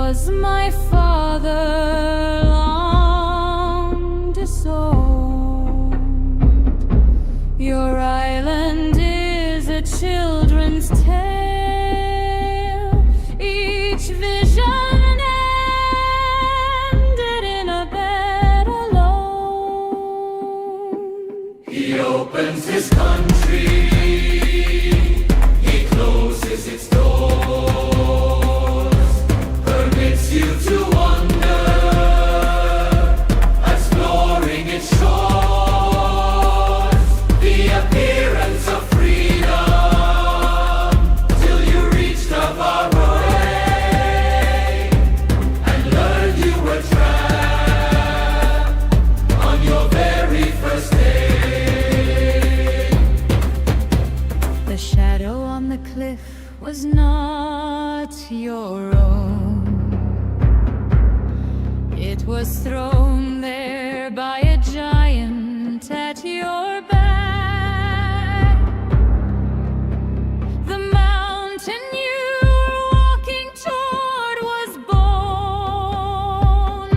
was my father long disowned. Your island is a children's tale. Each vision ended in a bed alone. He opens his country, he closes its doors, permits you to wander, exploring its shores, the appearance of freedom, till you reached the far way, and learned you were trapped on your very first day. The shadow on the cliff was not your own. It was thrown there by a giant at your back. The mountain you were walking toward was bone,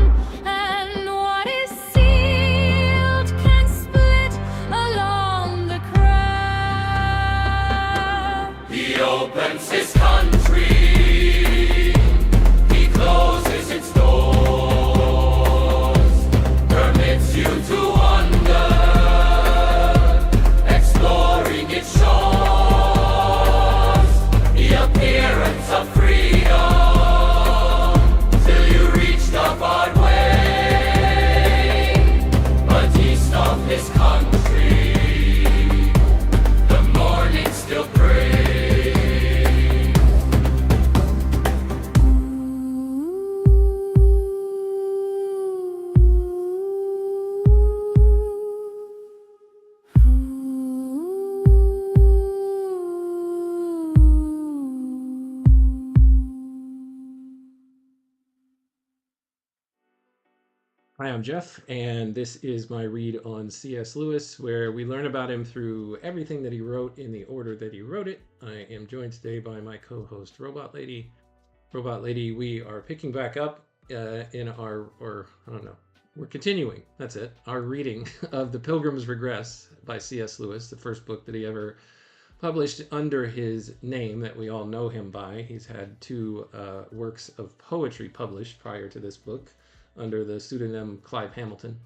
and what is sealed can split along the crack. He opens his country, he closes its doors, permits you to wander, exploring its shores, the appearance of freedom, till you reach the far way, but east of his country, the morning still prays. Hi, I'm Jeff, and this is my read on C.S. Lewis, where we learn about him through everything that he wrote in the order that he wrote it. I am joined today by my co-host, Robot Lady. Robot Lady, we are picking back up in our, I don't know, we're continuing, that's it, our reading of The Pilgrim's Regress by C.S. Lewis, the first book that he ever published under his name that we all know him by. He's had two works of poetry published prior to this book, under the pseudonym Clive Hamilton.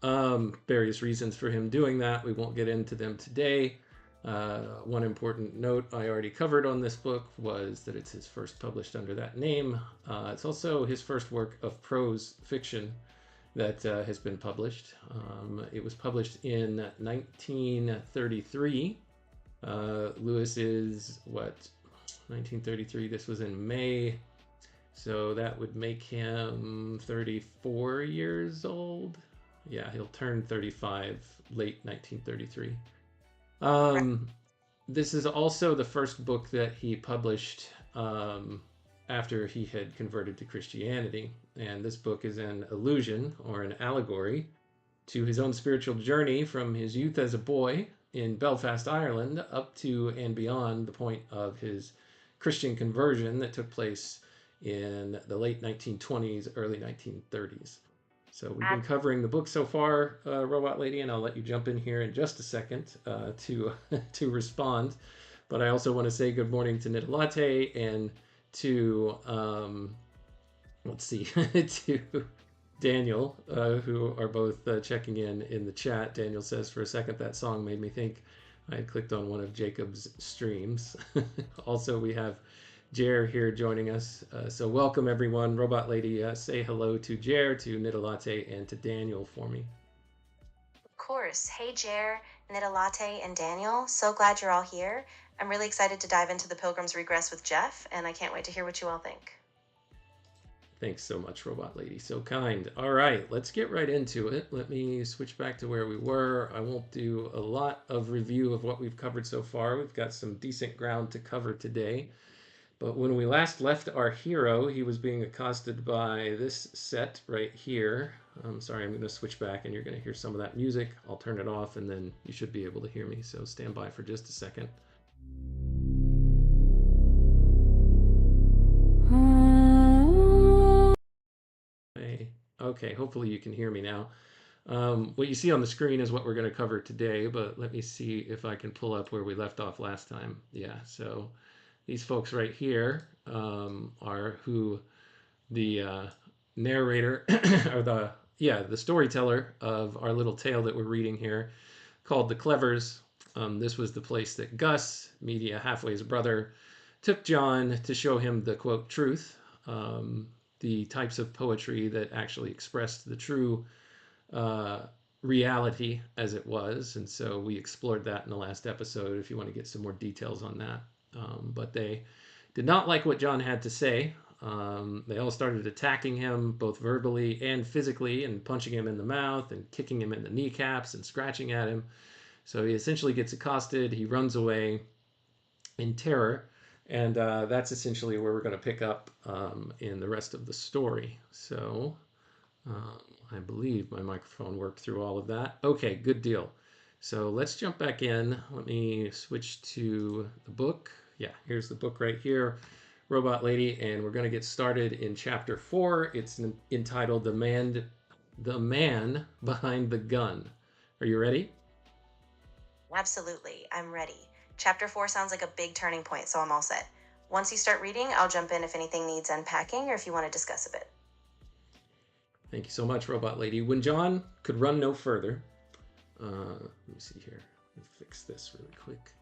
Various reasons for him doing that. We won't get into them today. One important note I already covered on this book was that it's his first published under that name. It's also his first work of prose fiction that has been published. It was published in 1933. Lewis is, 1933? This was in May. So that would make him 34 years old. Yeah, he'll turn 35 late 1933. This is also the first book that he published after he had converted to Christianity. And this book is an allusion or an allegory to his own spiritual journey from his youth as a boy in Belfast, Ireland, up to and beyond the point of his Christian conversion that took place in the late 1920s, early 1930s. So we've been covering the book so far, Robot Lady, and I'll let you jump in here in just a second to respond. But I also want to say good morning to Nita Latte and to, to Daniel, who are both checking in the chat. Daniel says, for a second, that song made me think I had clicked on one of Jacob's streams. Also, we have Jer here joining us. So welcome everyone. Robot Lady, say hello to Jer, to Nita Latte, and to Daniel for me. Of course. Hey Jer, Nita Latte, and Daniel. So glad you're all here. I'm really excited to dive into The Pilgrim's Regress with Jeff, and I can't wait to hear what you all think. Thanks so much, Robot Lady. So kind. All right, let's get right into it. Let me switch back to where we were. I won't do a lot of review of what we've covered so far. We've got some decent ground to cover today. But when we last left our hero, he was being accosted by this set right here. I'm sorry, I'm going to switch back and you're going to hear some of that music. I'll turn it off and then you should be able to hear me. So stand by for just a second. Okay, hopefully you can hear me now. What you see on the screen is what we're going to cover today, but let me see if I can pull up where we left off last time. Yeah, so these folks right here are who the narrator or the storyteller of our little tale that we're reading here, called the Clevers. This was the place that Gus, Media Halfway's brother, took John to show him the quote truth, the types of poetry that actually expressed the true reality as it was. And so we explored that in the last episode if you want to get some more details on that. But they did not like what John had to say. They all started attacking him both verbally and physically, and punching him in the mouth and kicking him in the kneecaps and scratching at him. So he essentially gets accosted. He runs away in terror. And that's essentially where we're going to pick up in the rest of the story. So I believe my microphone worked through all of that. Okay, good deal. So let's jump back in. Let me switch to the book. Yeah, here's the book right here, Robot Lady, and we're going to get started in chapter 4. It's entitled The Man Behind the Gun. Are you ready? Absolutely, I'm ready. Chapter 4 sounds like a big turning point, so I'm all set. Once you start reading, I'll jump in if anything needs unpacking or if you want to discuss a bit. Thank you so much, Robot Lady. When John could run no further, let me see here. Let me fix this really quick.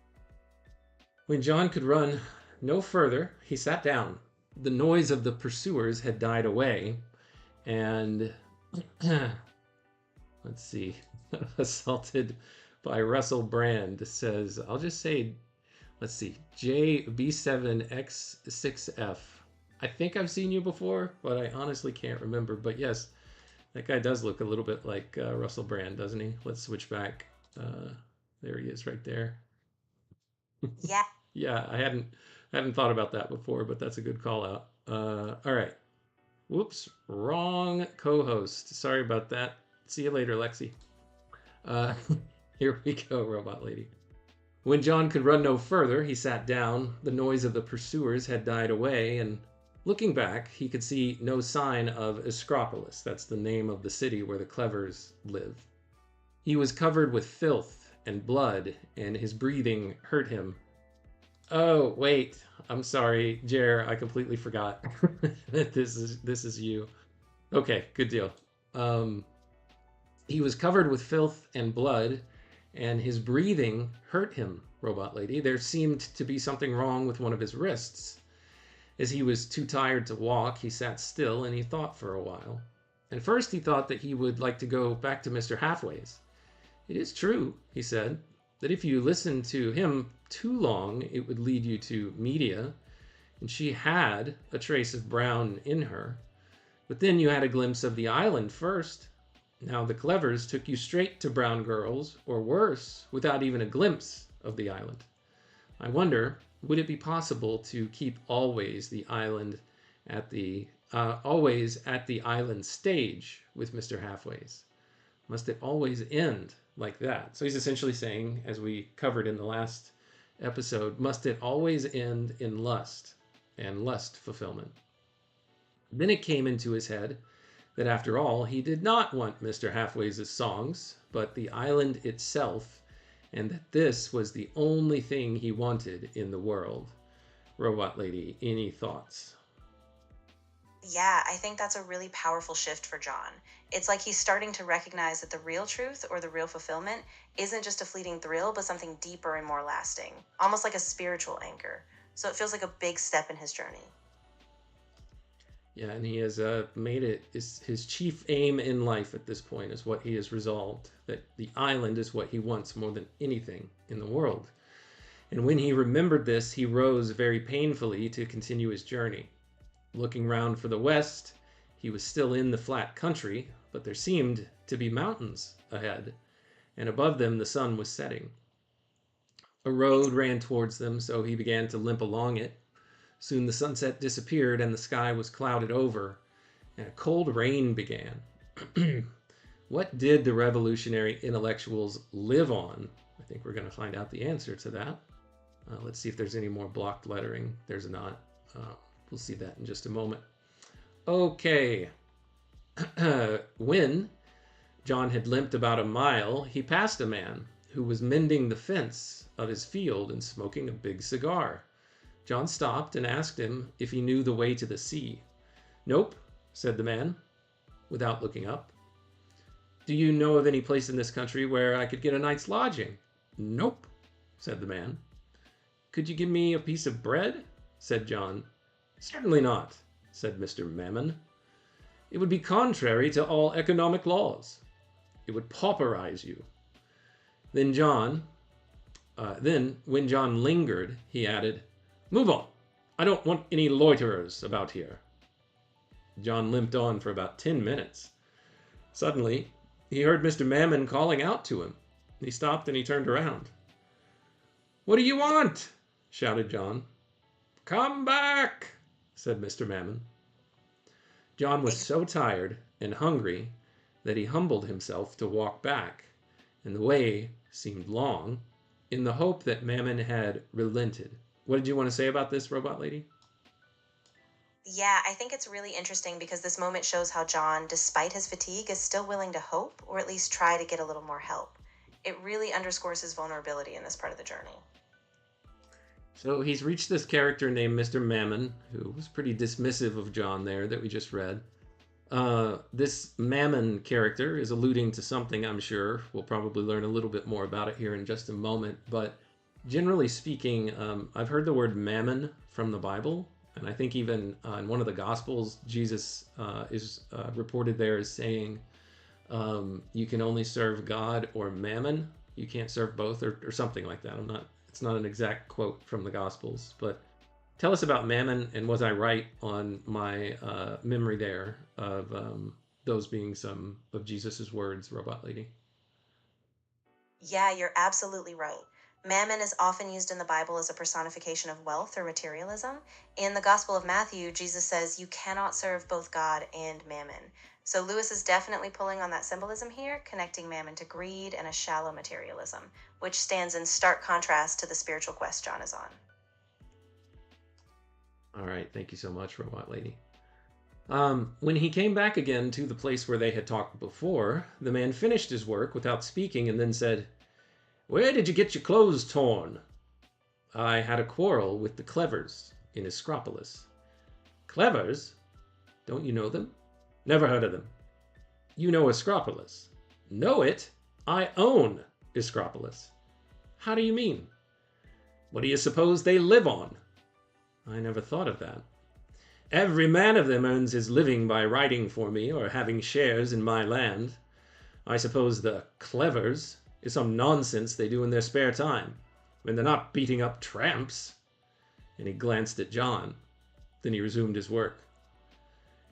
When John could run no further, he sat down. The noise of the pursuers had died away, and let's see, assaulted by Russell Brand says, I'll just say, let's see, JB7X6F. I think I've seen you before, but I honestly can't remember. But yes, that guy does look a little bit like Russell Brand, doesn't he? Let's switch back. There he is right there. Yeah. Yeah, I hadn't thought about that before, but that's a good call out. All right. Whoops, wrong co-host. Sorry about that. See you later, Lexi. Here we go, Robot Lady. When John could run no further, he sat down. The noise of the pursuers had died away, and looking back, he could see no sign of Escropolis. That's the name of the city where the Clevers live. He was covered with filth and blood, and his breathing hurt him. Oh, wait. I'm sorry, Jer. I completely forgot that this is you. Okay, good deal. He was covered with filth and blood, and his breathing hurt him, Robot Lady. There seemed to be something wrong with one of his wrists. As he was too tired to walk, he sat still and he thought for a while. At first he thought that he would like to go back to Mr. Halfway's. It is true, he said, that if you listened to him too long, it would lead you to Media, and she had a trace of brown in her. But then you had a glimpse of the island first. Now the Clevers took you straight to brown girls, or worse, without even a glimpse of the island. I wonder, would it be possible to keep always at the island stage with Mr. Halfway's? Must it always end like that? So he's essentially saying, as we covered in the last episode, must it always end in lust and lust fulfillment? Then it came into his head that after all, he did not want Mr. Halfway's songs, but the island itself, and that this was the only thing he wanted in the world. Robot Lady, any thoughts? Yeah, I think that's a really powerful shift for John. It's like he's starting to recognize that the real truth or the real fulfillment isn't just a fleeting thrill, but something deeper and more lasting, almost like a spiritual anchor. So it feels like a big step in his journey. Yeah, and he has made it his chief aim in life at this point, is what he has resolved, that the island is what he wants more than anything in the world. And when he remembered this, he rose very painfully to continue his journey. Looking round for the west, he was still in the flat country, but there seemed to be mountains ahead, and above them the sun was setting. A road ran towards them, so he began to limp along it. Soon the sunset disappeared and the sky was clouded over, and a cold rain began. What did the revolutionary intellectuals live on? I think we're going to find out the answer to that. Let's see if there's any more blocked lettering. There's not. We'll see that in just a moment. Okay. When John had limped about a mile, he passed a man who was mending the fence of his field and smoking a big cigar. John stopped and asked him if he knew the way to the sea. "Nope," said the man, without looking up. "Do you know of any place in this country where I could get a night's lodging?" "Nope," said the man. "Could you give me a piece of bread?" said John. "Certainly not," said Mr. Mammon. "It would be contrary to all economic laws. It would pauperize you." Then when John lingered, he added, "Move on. I don't want any loiterers about here." John limped on for about 10 minutes. Suddenly, he heard Mr. Mammon calling out to him. He stopped and he turned around. "What do you want?" shouted John. "Come back," said Mr. Mammon. John was so tired and hungry that he humbled himself to walk back, and the way seemed long, in the hope that Mammon had relented. What did you want to say about this, Robot Lady? Yeah, I think it's really interesting because this moment shows how John, despite his fatigue, is still willing to hope or at least try to get a little more help. It really underscores his vulnerability in this part of the journey. So he's reached this character named Mr. Mammon, who was pretty dismissive of John there that we just read. This Mammon character is alluding to something, I'm sure. We'll probably learn a little bit more about it here in just a moment. But generally speaking, I've heard the word mammon from the Bible. And I think even in one of the Gospels, Jesus is reported there as saying, you can only serve God or mammon. You can't serve both, or something like that. It's not an exact quote from the Gospels, but tell us about mammon, and was I right on my memory there of those being some of Jesus's words, Robot Lady? Yeah, you're absolutely right. Mammon is often used in the Bible as a personification of wealth or materialism. In the Gospel of Matthew, Jesus says you cannot serve both God and mammon. So Lewis is definitely pulling on that symbolism here, connecting mammon to greed and a shallow materialism, which stands in stark contrast to the spiritual quest John is on. All right, thank you so much, Robot Lady. When he came back again to the place where they had talked before, the man finished his work without speaking and then said, "Where did you get your clothes torn?" "I had a quarrel with the Clevers in Escropolis." "Clevers? Don't you know them?" "Never heard of them." "You know Escropolis?" "Know it? I own Escropolis." "How do you mean?" "What do you suppose they live on?" "I never thought of that." "Every man of them earns his living by writing for me or having shares in my land. I suppose the Clevers is some nonsense they do in their spare time, when they're not beating up tramps." And he glanced at John. Then he resumed his work.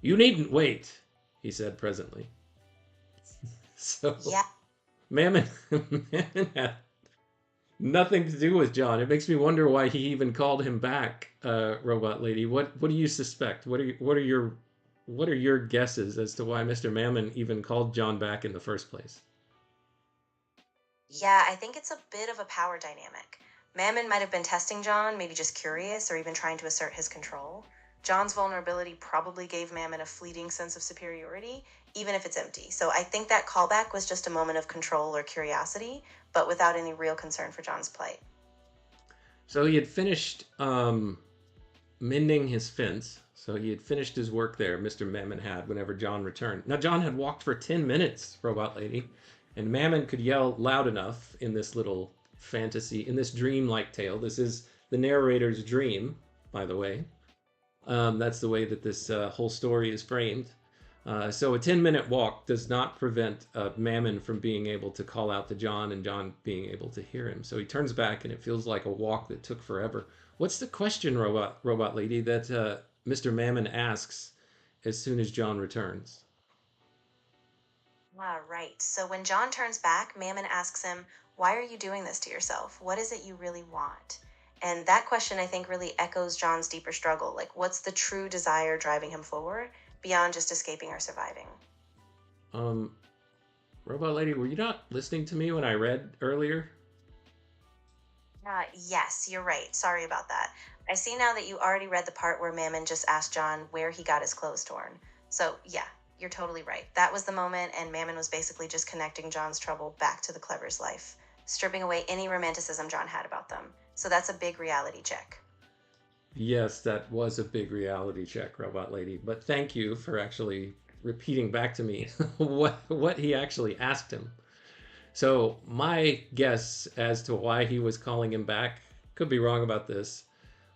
"You needn't wait," he said presently. So Yeah. Mammon had nothing to do with John. It makes me wonder why he even called him back, Robot Lady. What do you suspect? What are your guesses as to why Mr. Mammon even called John back in the first place? Yeah, I think it's a bit of a power dynamic. Mammon might have been testing John, maybe just curious, or even trying to assert his control. John's vulnerability probably gave Mammon a fleeting sense of superiority, even if it's empty. So I think that callback was just a moment of control or curiosity, but without any real concern for John's plight. So he had finished mending his fence. So he had finished his work there, Mr. Mammon had, whenever John returned. Now, John had walked for 10 minutes, Robot Lady, and Mammon could yell loud enough in this little fantasy, in this dream-like tale. This is the narrator's dream, by the way. That's the way that this whole story is framed. So a 10-minute walk does not prevent Mammon from being able to call out to John and John being able to hear him. So he turns back and it feels like a walk that took forever. What's the question, Robot Lady, that Mr. Mammon asks as soon as John returns? Ah, right. So when John turns back, Mammon asks him, "Why are you doing this to yourself? What is it you really want?" And that question, I think, really echoes John's deeper struggle. Like, what's the true desire driving him forward beyond just escaping or surviving? Robot Lady, were you not listening to me when I read earlier? Yes, you're right. Sorry about that. I see now that you already read the part where Mammon just asked John where he got his clothes torn. So, yeah, You're totally right. That was the moment, and Mammon was basically just connecting John's trouble back to the Clever's life, stripping away any romanticism John had about them. So that's a big reality check. Yes, that was a big reality check, Robot Lady. But thank you for actually repeating back to me what he actually asked him. So my guess as to why he was calling him back, could be wrong about this.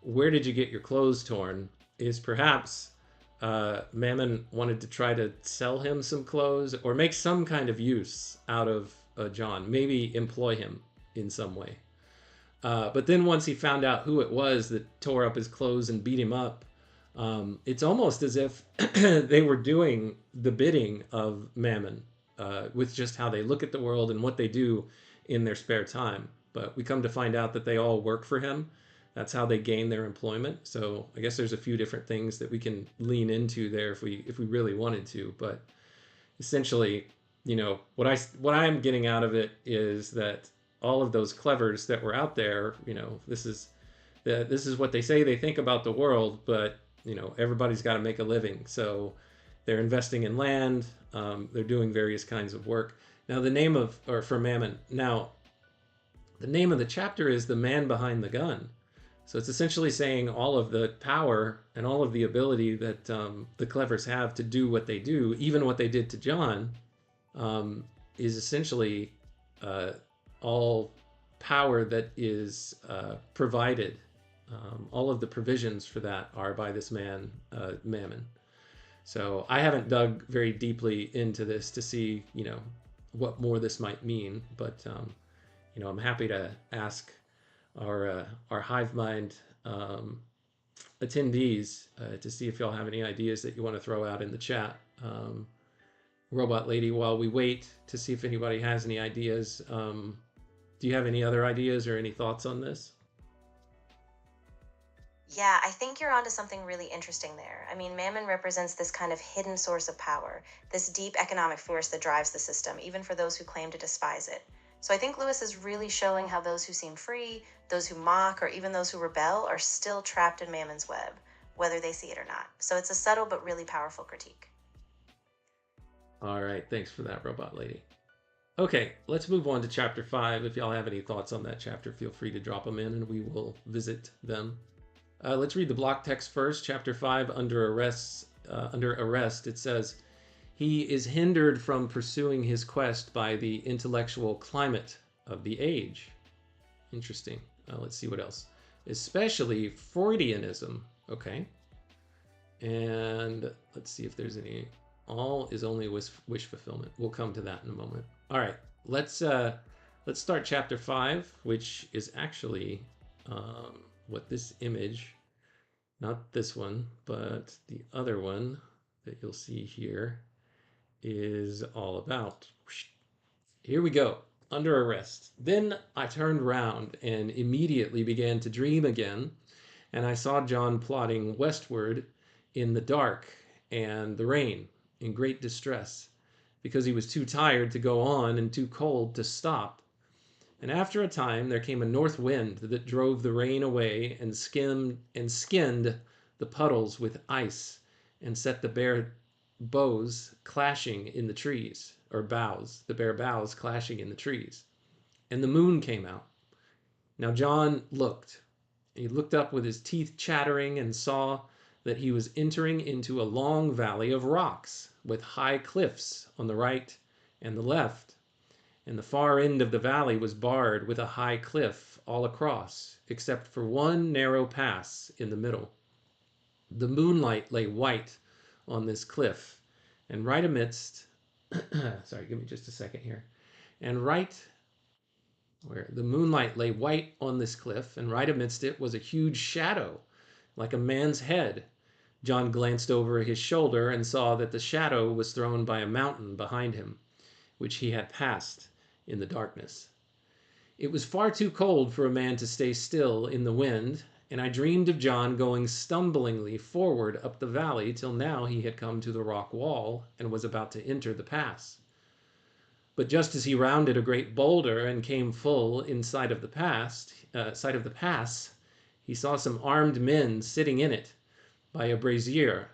Where did you get your clothes torn? Is perhaps Mammon wanted to try to sell him some clothes or make some kind of use out of John, maybe employ him in some way. But then once he found out who it was that tore up his clothes and beat him up, it's almost as if they were doing the bidding of Mammon with just how they look at the world and what they do in their spare time. But we come to find out that they all work for him. That's how they gain their employment. So I guess there's a few different things that we can lean into there if we really wanted to. But essentially, what I'm getting out of it is that all of those clevers that were out there, this is what they say they think about the world, but everybody's got to make a living. So they're investing in land. They're doing various kinds of work. Now for Mammon. Now, the name of the chapter is The Man Behind the Gun. So it's essentially saying all of the power and all of the ability that the clevers have to do what they do, even what they did to John, is essentially all power that is provided. All of the provisions for that are by this man, Mammon. So I haven't dug very deeply into this to see, what more this might mean, but I'm happy to ask our hive mind attendees to see if y'all have any ideas that you want to throw out in the chat. Robot Lady, while we wait to see if anybody has any ideas, do you have any other ideas or any thoughts on this? Yeah, I think you're onto something really interesting there. I mean, Mammon represents this kind of hidden source of power, this deep economic force that drives the system, even for those who claim to despise it. So I think Lewis is really showing how those who seem free, those who mock, or even those who rebel are still trapped in Mammon's web, whether they see it or not. So it's a subtle but really powerful critique. All right, thanks for that, Robot Lady. Okay, let's move on to chapter 5. If y'all have any thoughts on that chapter, feel free to drop them in and we will visit them. Let's read the block text first. Chapter 5, under arrest, it says, "He is hindered from pursuing his quest by the intellectual climate of the age." Interesting. Let's see what else. "Especially Freudianism." Okay. And let's see if there's any. "All is only wish fulfillment." We'll come to that in a moment. All right. Let's start chapter 5, which is actually what this image, not this one, but the other one that you'll see here, is all about. Here we go. Under arrest. "Then I turned round and immediately began to dream again, and I saw John plodding westward in the dark and the rain, in great distress, because he was too tired to go on and too cold to stop. And after a time there came a north wind that drove the rain away and skinned the puddles with ice and set the bare boughs clashing in the trees, or boughs, the bare boughs clashing in the trees. And the moon came out. Now John looked. He looked up with his teeth chattering and saw that he was entering into a long valley of rocks with high cliffs on the right and the left. And the far end of the valley was barred with a high cliff all across, except for one narrow pass in the middle. The moonlight lay white on this cliff, and right amidst, sorry, give me just a second here. And the moonlight lay white on this cliff, and right amidst it was a huge shadow, like a man's head. John glanced over his shoulder and saw that the shadow was thrown by a mountain behind him, which he had passed in the darkness. It was far too cold for a man to stay still in the wind, and I dreamed of John going stumblingly forward up the valley till now he had come to the rock wall and was about to enter the pass. But just as he rounded a great boulder and came full in sight of the pass, he saw some armed men sitting in it by a brazier,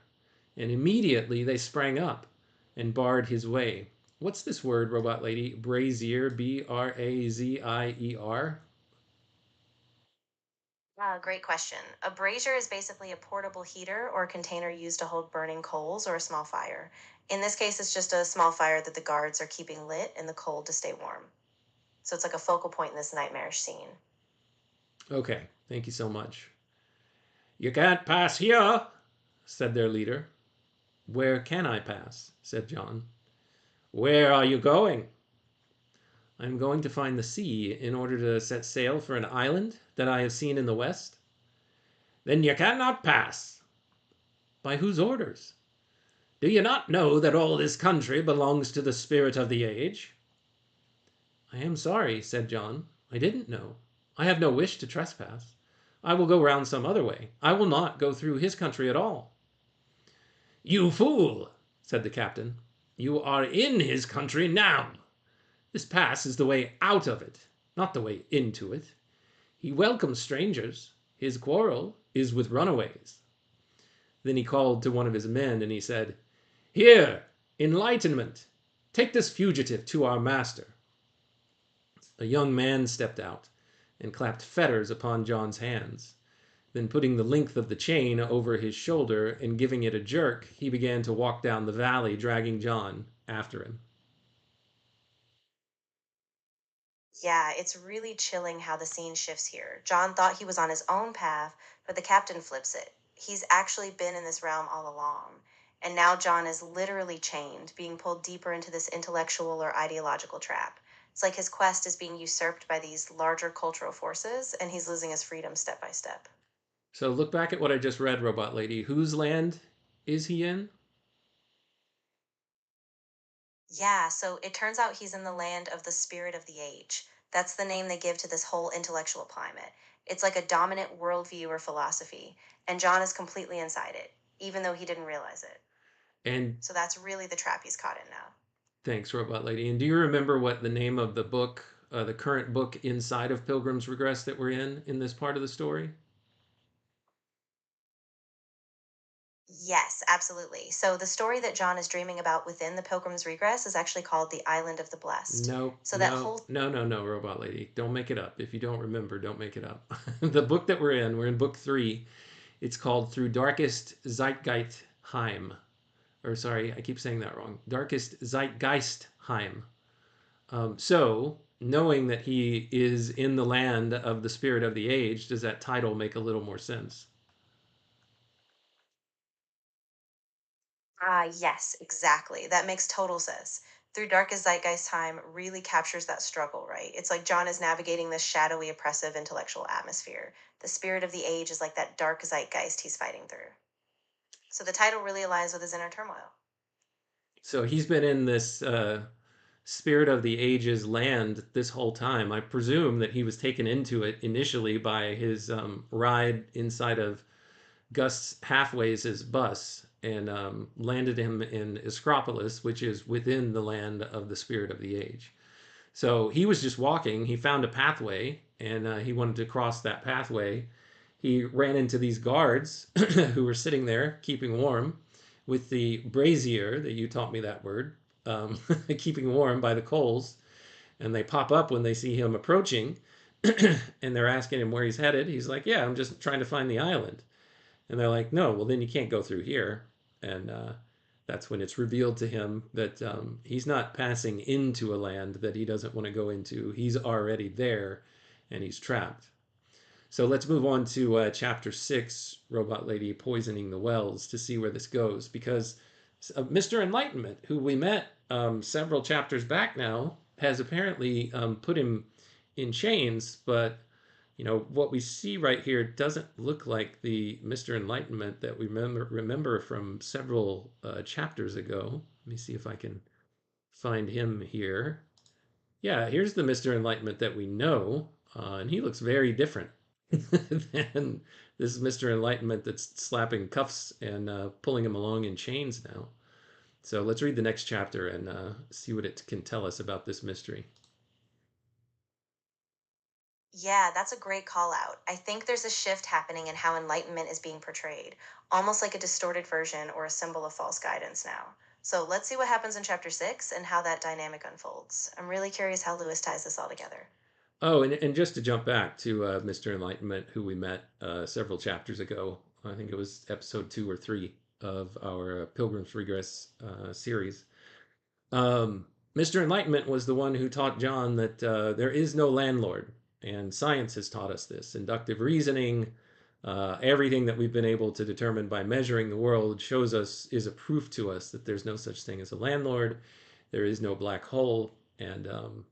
and immediately they sprang up. and barred his way. What's this word, robot lady? Brazier, Brazier? Great question. A brazier is basically a portable heater or container used to hold burning coals or a small fire. In this case, it's just a small fire that the guards are keeping lit in the cold to stay warm. So it's like a focal point in this nightmarish scene. Okay, thank you so much. You can't pass here, said their leader. Where can I pass? Said John. Where are you going? I am going to find the sea in order to set sail for an island that I have seen in the west. Then you cannot pass. By whose orders? Do you not know that all this country belongs to the spirit of the age? I am sorry, said John. I didn't know. I have no wish to trespass. I will go round some other way. I will not go through his country at all. You fool, said the captain. You are in his country now. This pass is the way out of it, not the way into it. He welcomes strangers. His quarrel is with runaways. Then he called to one of his men and he said, Here, enlightenment, take this fugitive to our master. A young man stepped out and clapped fetters upon John's hands. Then, putting the length of the chain over his shoulder and giving it a jerk, he began to walk down the valley, dragging John after him. Yeah, it's really chilling how the scene shifts here. John thought he was on his own path, but the captain flips it. He's actually been in this realm all along. And now John is literally chained, being pulled deeper into this intellectual or ideological trap. It's like his quest is being usurped by these larger cultural forces, and he's losing his freedom step by step. So, look back at what I just read, Robot Lady. Whose land is he in? Yeah, so it turns out he's in the land of the spirit of the age. That's the name they give to this whole intellectual climate. It's like a dominant worldview or philosophy, and John is completely inside it, even though he didn't realize it. And So that's really the trap he's caught in now. thanks, Robot Lady. And do you remember what the name of the book, the current book inside of Pilgrim's Regress that we're in this part of the story? Yes, absolutely. So the story that John is dreaming about within the Pilgrim's Regress is actually called The Island of the Blessed. No, So that no, whole no, no, no, Robot Lady. Don't make it up. If you don't remember, don't make it up. The book that we're in book 3. It's called Through Darkest Zeitgeistheim. Or sorry, I keep saying that wrong. Darkest Zeitgeistheim. So, knowing that he is in the land of the spirit of the age, does that title make a little more sense? Yes, exactly. That makes total sense. Through Darkest Zeitgeist Time really captures that struggle, right? It's like John is navigating this shadowy, oppressive intellectual atmosphere. The spirit of the age is like that dark zeitgeist he's fighting through. So the title really aligns with his inner turmoil. So he's been in this spirit of the ages land this whole time. I presume that he was taken into it initially by his ride inside of Gus Halfways' bus and landed him in Iskropolis, which is within the land of the spirit of the age. So he was just walking. He found a pathway and he wanted to cross that pathway. He ran into these guards who were sitting there keeping warm with the brazier that you taught me that word, keeping warm by the coals. And they pop up when they see him approaching and they're asking him where he's headed. He's like, Yeah, I'm just trying to find the island. And they're like, No, well, then you can't go through here. And that's when it's revealed to him that he's not passing into a land that he doesn't want to go into. He's already there and he's trapped. So let's move on to chapter 6, Robot Lady Poisoning the Wells, to see where this goes. Because Mr. Enlightenment, who we met several chapters back now, has apparently put him in chains, but what we see right here doesn't look like the Mr. Enlightenment that we remember from several chapters ago. Let me see if I can find him here. Yeah, here's the Mr. Enlightenment that we know, and he looks very different than this Mr. Enlightenment that's slapping cuffs and pulling him along in chains now. So let's read the next chapter and see what it can tell us about this mystery. Yeah, that's a great call out. I think there's a shift happening in how enlightenment is being portrayed, almost like a distorted version or a symbol of false guidance now. So let's see what happens in chapter 6 and how that dynamic unfolds. I'm really curious how Lewis ties this all together. Oh, and just to jump back to Mr. Enlightenment, who we met several chapters ago. I think it was episode 2 or 3 of our Pilgrim's Regress series. Mr. Enlightenment was the one who taught John that there is no landlord, and science has taught us this. Inductive reasoning, everything that we've been able to determine by measuring the world shows us, is a proof to us that there's no such thing as a landlord, there is no black hole, and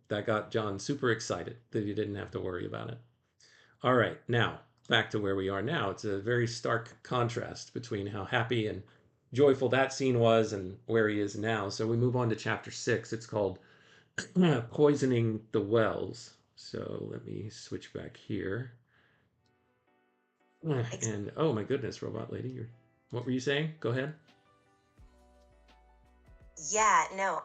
that got John super excited that he didn't have to worry about it. All right, now back to where we are now. It's a very stark contrast between how happy and joyful that scene was and where he is now. So we move on to chapter 6. It's called Poisoning the Wells. So let me switch back here. And oh my goodness, robot lady, what were you saying? Go ahead. Yeah, no.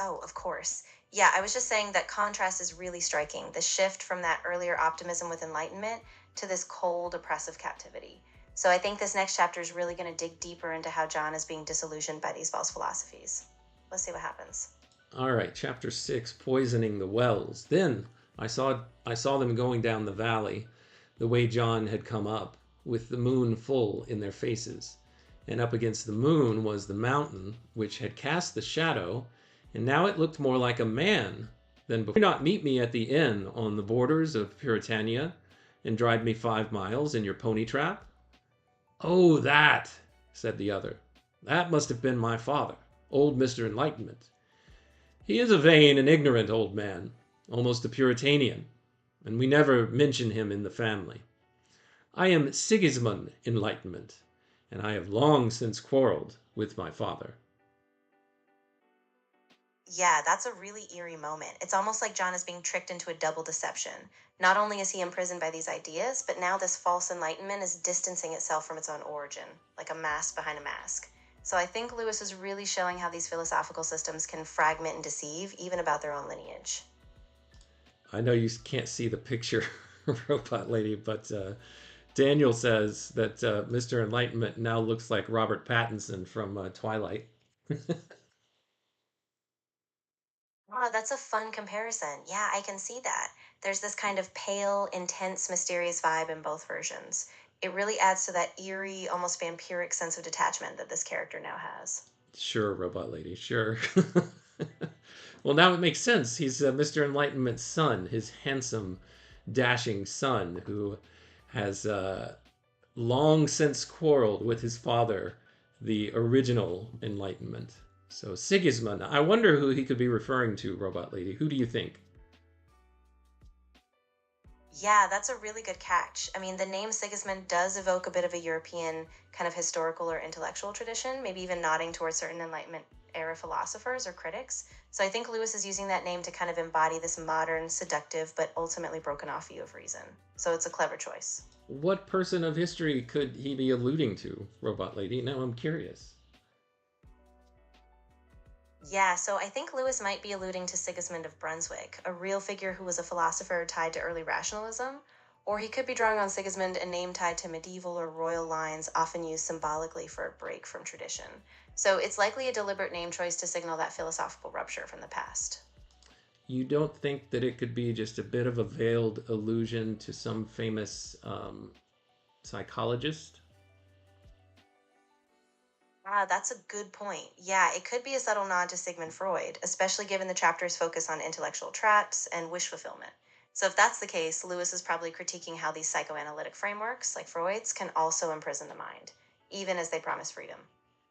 Oh, of course. Yeah, I was just saying that contrast is really striking. The shift from that earlier optimism with enlightenment to this cold, oppressive captivity. So I think this next chapter is really going to dig deeper into how John is being disillusioned by these false philosophies. Let's see what happens. All right, chapter 6, Poisoning the Wells. Then I saw them going down the valley, the way John had come up, with the moon full in their faces. And up against the moon was the mountain, which had cast the shadow, and now it looked more like a man than before. Do not meet me at the inn on the borders of Puritania, and drive me 5 miles in your pony trap? Oh, that, said the other. That must have been my father, old Mr. Enlightenment. He is a vain and ignorant old man, almost a Puritanian, and we never mention him in the family. I am Sigismund Enlightenment, and I have long since quarreled with my father. Yeah, that's a really eerie moment. It's almost like John is being tricked into a double deception. Not only is he imprisoned by these ideas, but now this false enlightenment is distancing itself from its own origin, like a mask behind a mask. So I think Lewis is really showing how these philosophical systems can fragment and deceive, even about their own lineage. I know you can't see the picture, robot lady, but Daniel says that Mr. Enlightenment now looks like Robert Pattinson from Twilight. Oh, that's a fun comparison. Yeah, I can see that. There's this kind of pale, intense, mysterious vibe in both versions. It really adds to that eerie, almost vampiric sense of detachment that this character now has. Sure, robot lady, sure. Well, now it makes sense. He's Mr. Enlightenment's son, his handsome, dashing son, who has long since quarreled with his father, the original Enlightenment. So Sigismund, I wonder who he could be referring to, robot lady. Who do you think? Yeah, that's a really good catch. I mean, the name Sigismund does evoke a bit of a European kind of historical or intellectual tradition, maybe even nodding towards certain Enlightenment era philosophers or critics. So I think Lewis is using that name to kind of embody this modern, seductive, but ultimately broken off view of reason. So it's a clever choice. What person of history could he be alluding to, robot lady? Now I'm curious. Yeah, so I think Lewis might be alluding to Sigismund of Brunswick, a real figure who was a philosopher tied to early rationalism, or he could be drawing on Sigismund, a name tied to medieval or royal lines often used symbolically for a break from tradition. So it's likely a deliberate name choice to signal that philosophical rupture from the past. You don't think that it could be just a bit of a veiled allusion to some famous psychologist? Ah, that's a good point. Yeah, it could be a subtle nod to Sigmund Freud, especially given the chapter's focus on intellectual traps and wish fulfillment. So if that's the case, Lewis is probably critiquing how these psychoanalytic frameworks, like Freud's, can also imprison the mind, even as they promise freedom.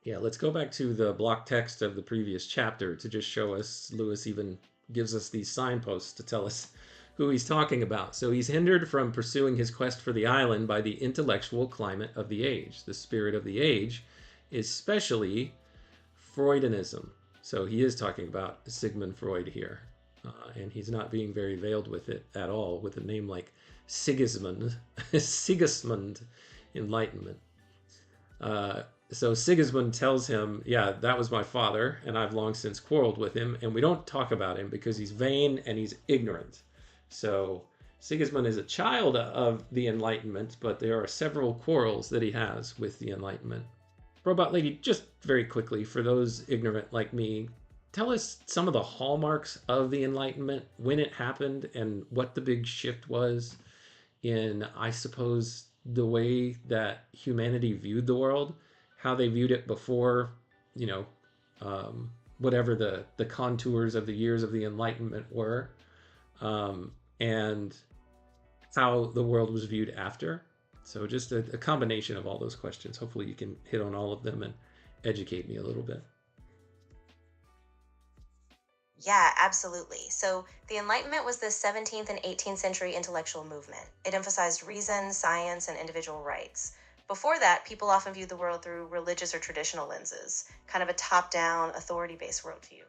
Yeah, let's go back to the block text of the previous chapter to just show us. Lewis even gives us these signposts to tell us who he's talking about. So he's hindered from pursuing his quest for the island by the intellectual climate of the age. The spirit of the age, especially Freudianism. So he is talking about Sigmund Freud here. And he's not being very veiled with it at all, with a name like Sigismund, Sigismund Enlightenment. So Sigismund tells him, yeah, that was my father, and I've long since quarreled with him, and we don't talk about him because he's vain and he's ignorant. So Sigismund is a child of the Enlightenment, but there are several quarrels that he has with the Enlightenment. Robot Lady, just very quickly, for those ignorant like me, tell us some of the hallmarks of the Enlightenment, when it happened, and what the big shift was in, I suppose, the way that humanity viewed the world, how they viewed it before, whatever the contours of the years of the Enlightenment were, and how the world was viewed after. So just a combination of all those questions. Hopefully you can hit on all of them and educate me a little bit. Yeah, absolutely. So the Enlightenment was the 17th and 18th century intellectual movement. It emphasized reason, science, and individual rights. Before that, people often viewed the world through religious or traditional lenses, kind of a top-down, authority-based worldview.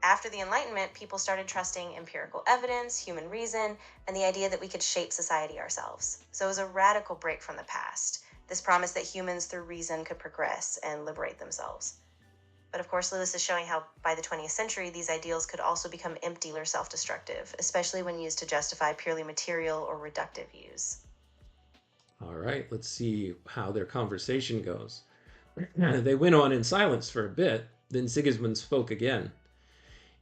After the Enlightenment, people started trusting empirical evidence, human reason, and the idea that we could shape society ourselves. So it was a radical break from the past. This promised that humans through reason could progress and liberate themselves. But of course, Lewis is showing how by the 20th century, these ideals could also become empty or self-destructive, especially when used to justify purely material or reductive views. All right, let's see how their conversation goes. They went on in silence for a bit, then Sigismund spoke again.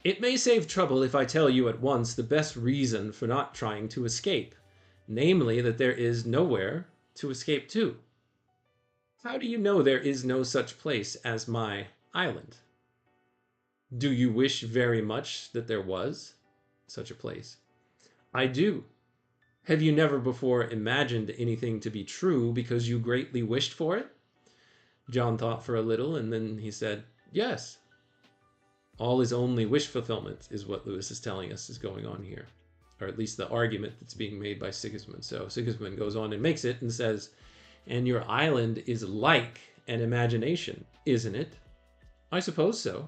It may save trouble if I tell you at once the best reason for not trying to escape, namely that there is nowhere to escape to. How do you know there is no such place as my island? Do you wish very much that there was such a place? I do. Have you never before imagined anything to be true because you greatly wished for it? John thought for a little, and then he said, yes. All is only wish fulfillment, is what Lewis is telling us is going on here, or at least the argument that's being made by Sigismund. So Sigismund goes on and makes it and says, and your island is like an imagination, isn't it? I suppose so.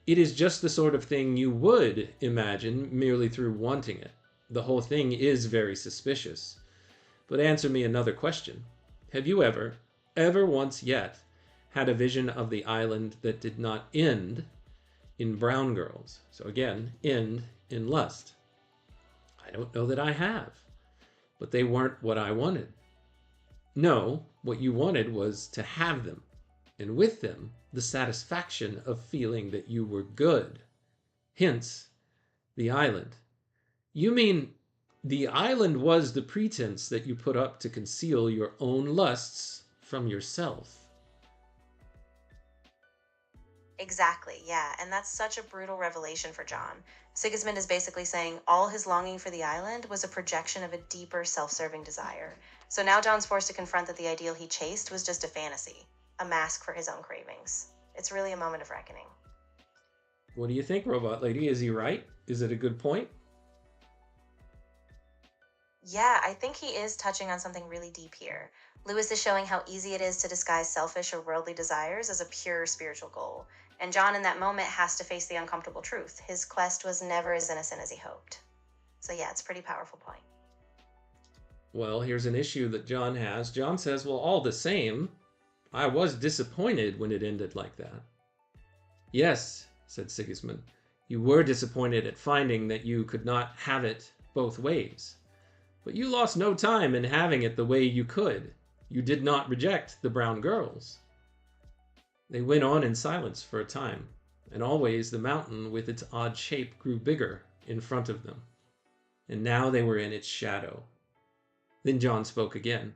It is just the sort of thing you would imagine merely through wanting it. The whole thing is very suspicious. But answer me another question. Have you ever once yet, had a vision of the island that did not end in brown girls? So again, end in lust. I don't know that I have, but they weren't what I wanted. No, what you wanted was to have them, and with them, the satisfaction of feeling that you were good. Hence, the island. You mean the island was the pretense that you put up to conceal your own lusts from yourself. Exactly, yeah, and that's such a brutal revelation for John. Sigismund is basically saying all his longing for the island was a projection of a deeper self-serving desire. So now John's forced to confront that the ideal he chased was just a fantasy, a mask for his own cravings. It's really a moment of reckoning. What do you think, Robot Lady? Is he right? Is it a good point? Yeah, I think he is touching on something really deep here. Lewis is showing how easy it is to disguise selfish or worldly desires as a pure spiritual goal. And John in that moment has to face the uncomfortable truth. His quest was never as innocent as he hoped. So yeah, it's a pretty powerful point. Well, here's an issue that John has. John says, well, all the same, I was disappointed when it ended like that. Yes, said Sigismund, you were disappointed at finding that you could not have it both ways. But you lost no time in having it the way you could. You did not reject the brown girls. They went on in silence for a time, and always the mountain with its odd shape grew bigger in front of them. And now they were in its shadow. Then John spoke again,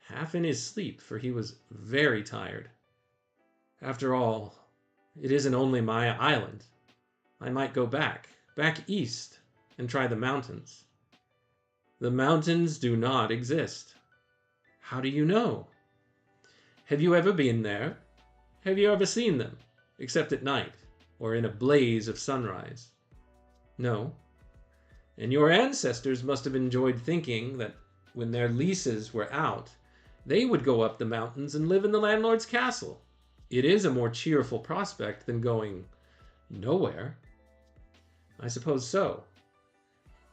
half in his sleep, for he was very tired. After all, it isn't only my island. I might go back east, and try the mountains. The mountains do not exist. How do you know? Have you ever been there? Have you ever seen them, except at night, or in a blaze of sunrise? No. And your ancestors must have enjoyed thinking that when their leases were out, they would go up the mountains and live in the landlord's castle. It is a more cheerful prospect than going nowhere. I suppose so.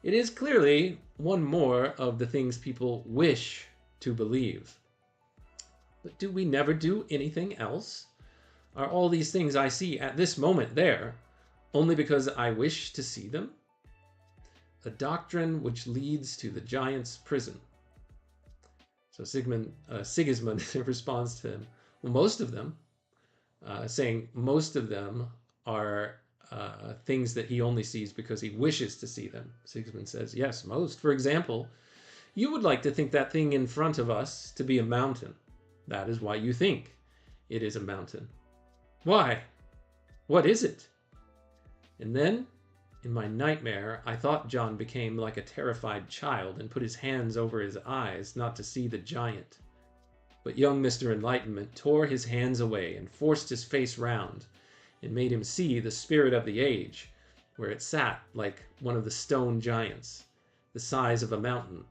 It is clearly one more of the things people wish to believe. But do we never do anything else? Are all these things I see at this moment there only because I wish to see them? A doctrine which leads to the giant's prison. So Sigismund responds to him, Well, most of them, saying most of them are things that he only sees because he wishes to see them. Sigismund says, yes, most. For example, you would like to think that thing in front of us to be a mountain. That is why you think it is a mountain. Why? What is it? And then, in my nightmare, I thought John became like a terrified child and put his hands over his eyes not to see the giant. But young Mr. Enlightenment tore his hands away and forced his face round and made him see the spirit of the age, where it sat like one of the stone giants, the size of a mountain,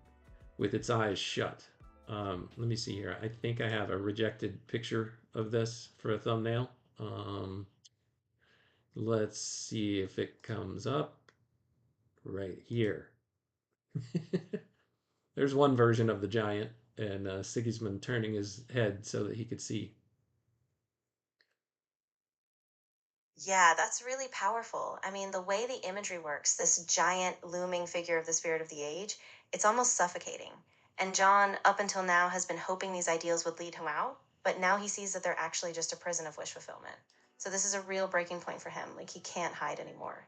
with its eyes shut. Let me see here. I think I have a rejected picture of this for a thumbnail. Let's see if it comes up right here. There's one version of the giant, and Sigismund turning his head so that he could see. Yeah, that's really powerful. I mean, the way the imagery works, this giant looming figure of the spirit of the age, it's almost suffocating. And John, up until now, has been hoping these ideals would lead him out, but now he sees that they're actually just a prison of wish fulfillment. So this is a real breaking point for him. Like, he can't hide anymore.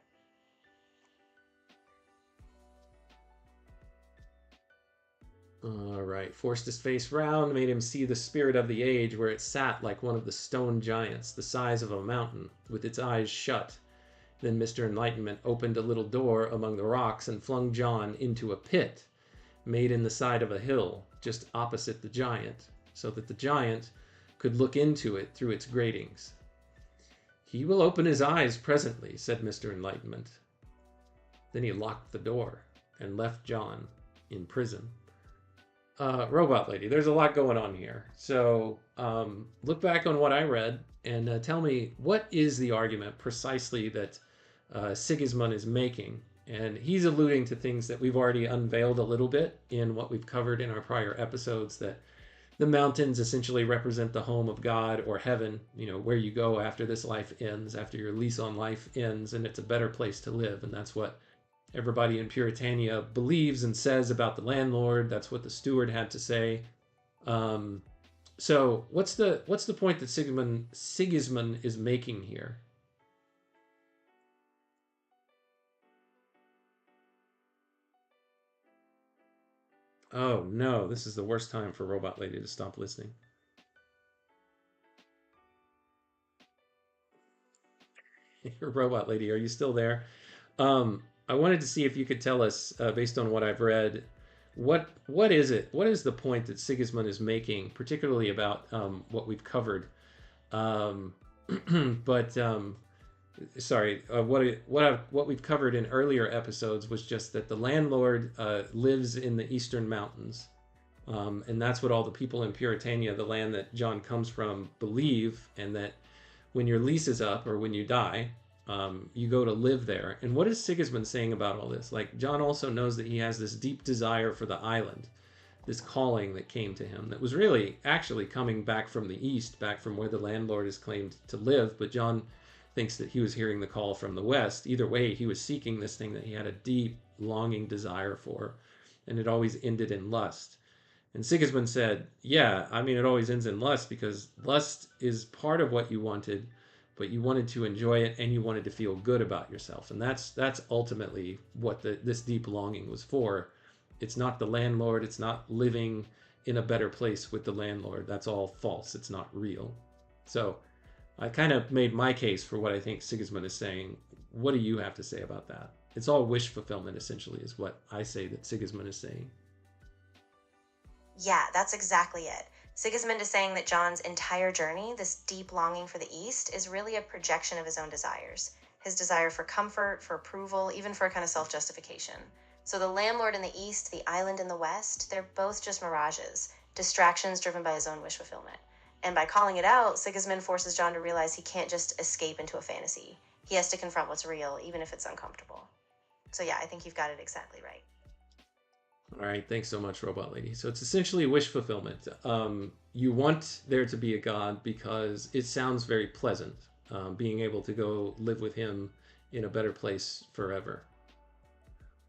All right, forced his face round, made him see the spirit of the age, where it sat like one of the stone giants, the size of a mountain, with its eyes shut. Then Mr. Enlightenment opened a little door among the rocks and flung John into a pit, made in the side of a hill, just opposite the giant, so that the giant could look into it through its gratings. He will open his eyes presently, said Mr. Enlightenment. Then he locked the door and left John in prison. Robot Lady, there's a lot going on here. So look back on what I read and tell me, what is the argument precisely that Sigismund is making? And he's alluding to things that we've already unveiled a little bit in what we've covered in our prior episodes, that the mountains essentially represent the home of God or heaven, where you go after this life ends, after your lease on life ends, and it's a better place to live. And that's what everybody in Puritania believes and says about the landlord. That's what the steward had to say. So what's the point that Sigismund is making here? Oh no, this is the worst time for Robot Lady to stop listening. Robot Lady, are you still there? I wanted to see if you could tell us, based on what I've read, what is it? What is the point that Sigismund is making, particularly about what we've covered? Sorry, what we've covered in earlier episodes was just that the landlord lives in the eastern mountains, and that's what all the people in Puritania, the land that John comes from, believe, and that when your lease is up or when you die, you go to live there. And what is Sigismund saying about all this? Like, John also knows that he has this deep desire for the island, this calling that came to him that was really actually coming back from the east, back from where the landlord is claimed to live. But John thinks that he was hearing the call from the west. Either way, he was seeking this thing that he had a deep, longing desire for, and it always ended in lust. And Sigismund said, yeah, I mean, it always ends in lust because lust is part of what you wanted, but you wanted to enjoy it and you wanted to feel good about yourself. And that's ultimately what this deep longing was for. It's not the landlord. It's not living in a better place with the landlord. That's all false. It's not real. So I kind of made my case for what I think Sigismund is saying. What do you have to say about that? It's all wish fulfillment, essentially, is what I say that Sigismund is saying. Yeah, that's exactly it. Sigismund is saying that John's entire journey, this deep longing for the East, is really a projection of his own desires. His desire for comfort, for approval, even for a kind of self-justification. So the landlord in the East, the island in the West, they're both just mirages, distractions driven by his own wish fulfillment. And by calling it out, Sigismund forces John to realize he can't just escape into a fantasy. He has to confront what's real, even if it's uncomfortable. So yeah, I think you've got it exactly right. All right, thanks so much, Robot Lady. So it's essentially wish fulfillment. You want there to be a God because it sounds very pleasant, being able to go live with him in a better place forever.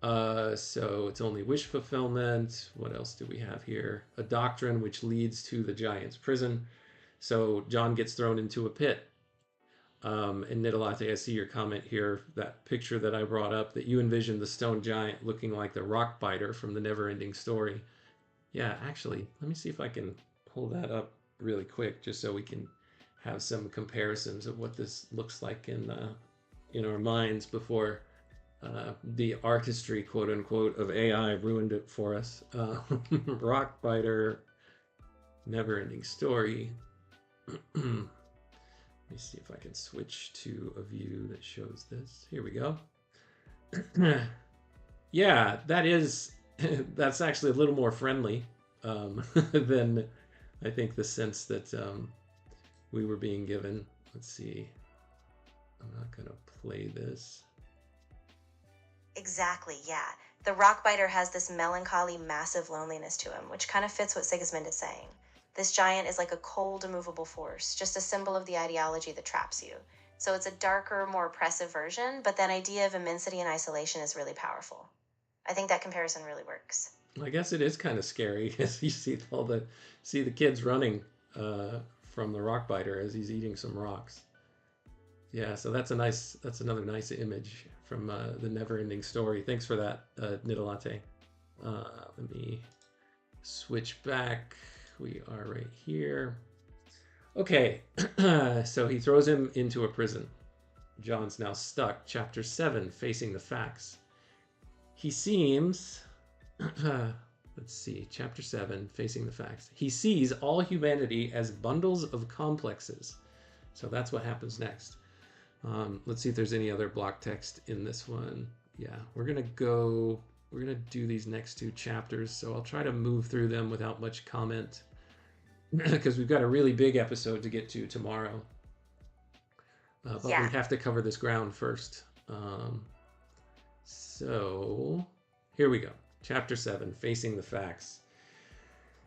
So it's only wish fulfillment. What else do we have here? A doctrine which leads to the giant's prison. So John gets thrown into a pit. And Nidelate, I see your comment here, that picture that I brought up, that you envisioned the stone giant looking like the rock biter from the Never-Ending Story. Yeah, actually, let me see if I can pull that up really quick, just so we can have some comparisons of what this looks like in our minds before the artistry, quote unquote, of AI ruined it for us. Rock biter, Never-Ending Story. Let me see if I can switch to a view that shows this. Here we go. Yeah, that's actually a little more friendly than I think the sense that we were being given. Let's see. I'm not going to play this. Exactly, yeah. The rockbiter has this melancholy, massive loneliness to him, which kind of fits what Sigismund is saying. This giant is like a cold, immovable force, just a symbol of the ideology that traps you. So it's a darker, more oppressive version, but that idea of immensity and isolation is really powerful. I think that comparison really works. I guess it is kind of scary as you see the kids running from the rock biter as he's eating some rocks. Yeah, so that's another nice image from the Never-Ending Story. Thanks for that, Nidelate. Let me switch back. We are right here. Okay, so he throws him into a prison. John's now stuck. Chapter 7, Facing the Facts. He seems... let's see, Chapter 7, Facing the Facts. He sees all humanity as bundles of complexes. So that's what happens next. Let's see if there's any other block text in this one. Yeah, we're gonna do these next two chapters, so I'll try to move through them without much comment because we've got a really big episode to get to tomorrow. But we have to cover this ground first. So here we go. Chapter 7, Facing the Facts.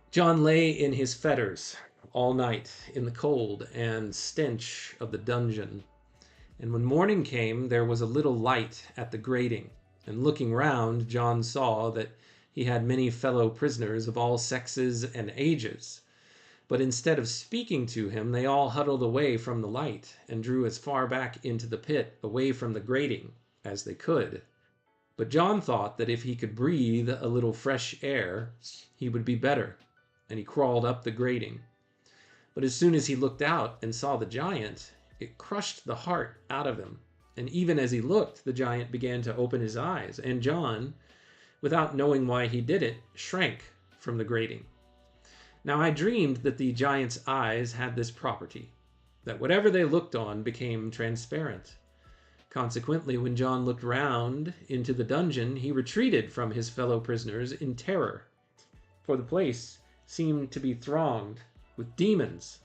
John lay in his fetters all night in the cold and stench of the dungeon. And when morning came, there was a little light at the grating. And looking round, John saw that he had many fellow prisoners of all sexes and ages. But instead of speaking to him, they all huddled away from the light and drew as far back into the pit, away from the grating, as they could. But John thought that if he could breathe a little fresh air, he would be better, and he crawled up the grating. But as soon as he looked out and saw the giant, it crushed the heart out of him. And even as he looked, the giant began to open his eyes, and John, without knowing why he did it, shrank from the grating. Now I dreamed that the giant's eyes had this property, that whatever they looked on became transparent. Consequently, when John looked round into the dungeon, he retreated from his fellow prisoners in terror, for the place seemed to be thronged with demons.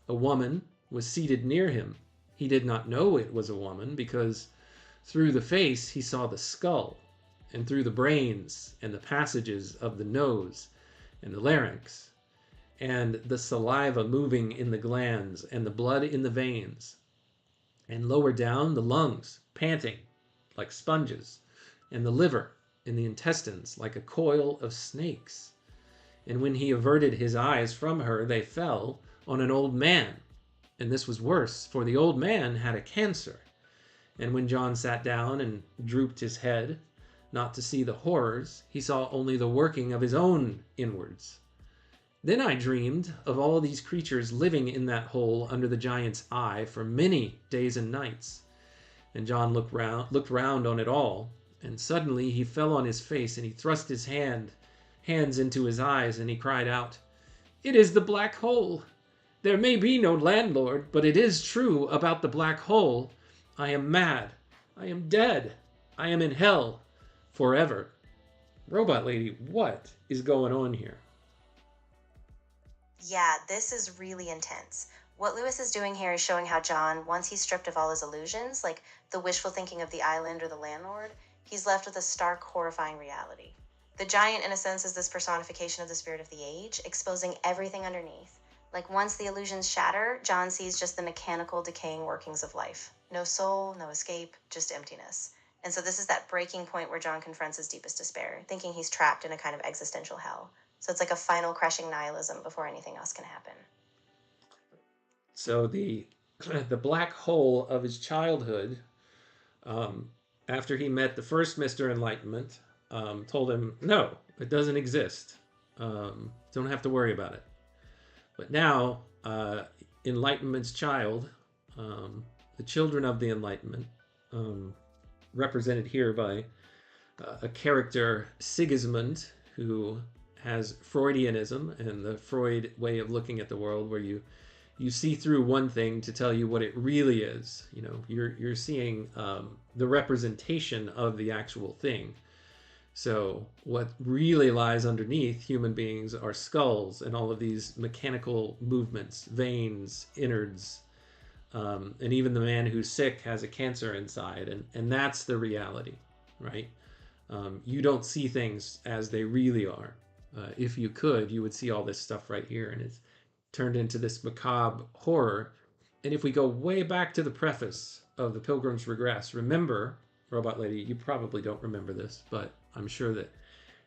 A woman was seated near him. He did not know it was a woman, because through the face he saw the skull, and through the brains and the passages of the nose and the larynx, and the saliva moving in the glands, and the blood in the veins, and lower down the lungs, panting like sponges, and the liver and the intestines like a coil of snakes. And when he averted his eyes from her, they fell on an old man. And this was worse, for the old man had a cancer. And when John sat down and drooped his head, not to see the horrors, he saw only the working of his own inwards. Then I dreamed of all these creatures living in that hole under the giant's eye for many days and nights. And John looked round on it all, and suddenly he fell on his face, and he thrust his hands into his eyes, and he cried out, "It is the black hole! There may be no landlord, but it is true about the black hole. I am mad. I am dead. I am in hell forever." Robot Lady, what is going on here? Yeah, this is really intense. What Lewis is doing here is showing how John, once he's stripped of all his illusions, like the wishful thinking of the island or the landlord, he's left with a stark, horrifying reality. The giant, in a sense, is this personification of the spirit of the age, exposing everything underneath. Like once the illusions shatter, John sees just the mechanical, decaying workings of life. No soul, no escape, just emptiness. And so this is that breaking point where John confronts his deepest despair, thinking he's trapped in a kind of existential hell. So it's like a final crushing nihilism before anything else can happen. So the the black hole of his childhood, after he met the first Mr. Enlightenment, told him, no, it doesn't exist. Don't have to worry about it. But now, Enlightenment's child, the children of the Enlightenment, represented here by a character, Sigismund, who has Freudianism and the Freud way of looking at the world, where you see through one thing to tell you what it really is. You know, you're seeing the representation of the actual thing. So what really lies underneath human beings are skulls and all of these mechanical movements, veins, innards, and even the man who's sick has a cancer inside, and that's the reality, right? You don't see things as they really are. If you could, you would see all this stuff right here, and it's turned into this macabre horror. And if we go way back to the preface of the Pilgrim's Regress, remember, Robot Lady, you probably don't remember this, but I'm sure that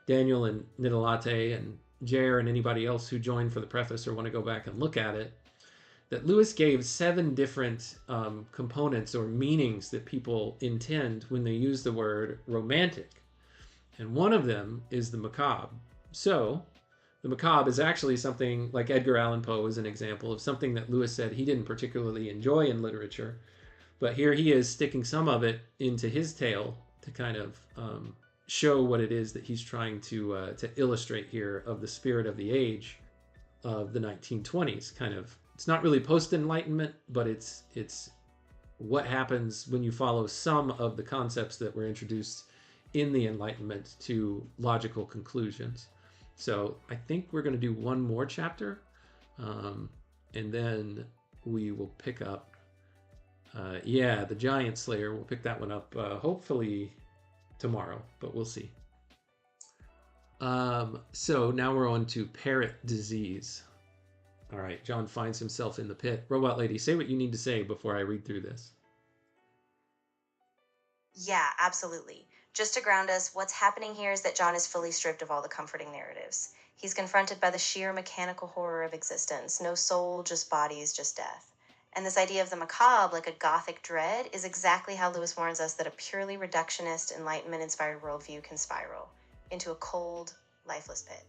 Daniel and Nidalate and Jer and anybody else who joined for the preface or want to go back and look at it, that Lewis gave 7 different components or meanings that people intend when they use the word romantic. And one of them is the macabre. So the macabre is actually something like Edgar Allan Poe is an example of something that Lewis said he didn't particularly enjoy in literature. But here he is sticking some of it into his tale to kind of show what it is that he's trying to illustrate here of the spirit of the age of the 1920s. Kind of, it's not really post-Enlightenment, but it's what happens when you follow some of the concepts that were introduced in the Enlightenment to logical conclusions. So I think we're going to do one more chapter, and then we will pick up, the Giant Slayer. We'll pick that one up hopefully tomorrow, but we'll see. So now we're on to parrot disease. All right, John finds himself in the pit. Robot Lady, say what you need to say before I read through this. Yeah, absolutely. Just to ground us, what's happening here is that John is fully stripped of all the comforting narratives. He's confronted by the sheer mechanical horror of existence. No soul, just bodies, just death. And this idea of the macabre, like a gothic dread, is exactly how Lewis warns us that a purely reductionist, Enlightenment-inspired worldview can spiral into a cold, lifeless pit.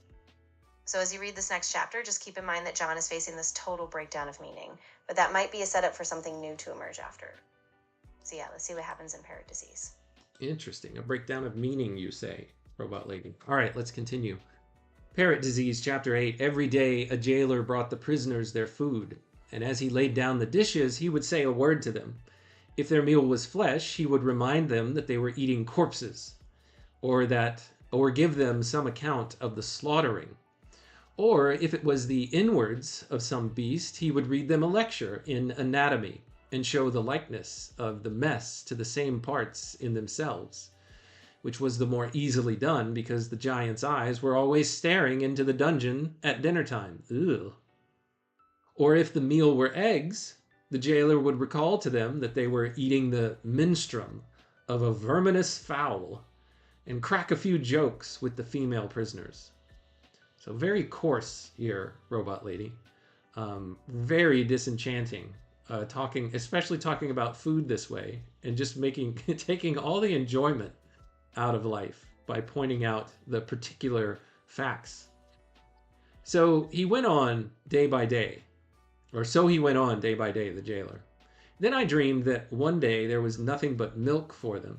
So as you read this next chapter, just keep in mind that John is facing this total breakdown of meaning, but that might be a setup for something new to emerge after. So yeah, let's see what happens in parrot disease. Interesting. A breakdown of meaning, you say, Robot Lady. All right, let's continue. Parrot disease, chapter 8. Every day a jailer brought the prisoners their food, and as he laid down the dishes, he would say a word to them. If their meal was flesh, he would remind them that they were eating corpses, or give them some account of the slaughtering. Or if it was the inwards of some beast, he would read them a lecture in anatomy and show the likeness of the mess to the same parts in themselves, which was the more easily done because the giant's eyes were always staring into the dungeon at dinner time. Ugh. Or if the meal were eggs, the jailer would recall to them that they were eating the minstrum of a verminous fowl and crack a few jokes with the female prisoners. So very coarse here, Robot Lady. Very disenchanting. Especially talking about food this way, and just taking all the enjoyment out of life by pointing out the particular facts. So he went on day by day, the jailer. Then I dreamed that one day there was nothing but milk for them.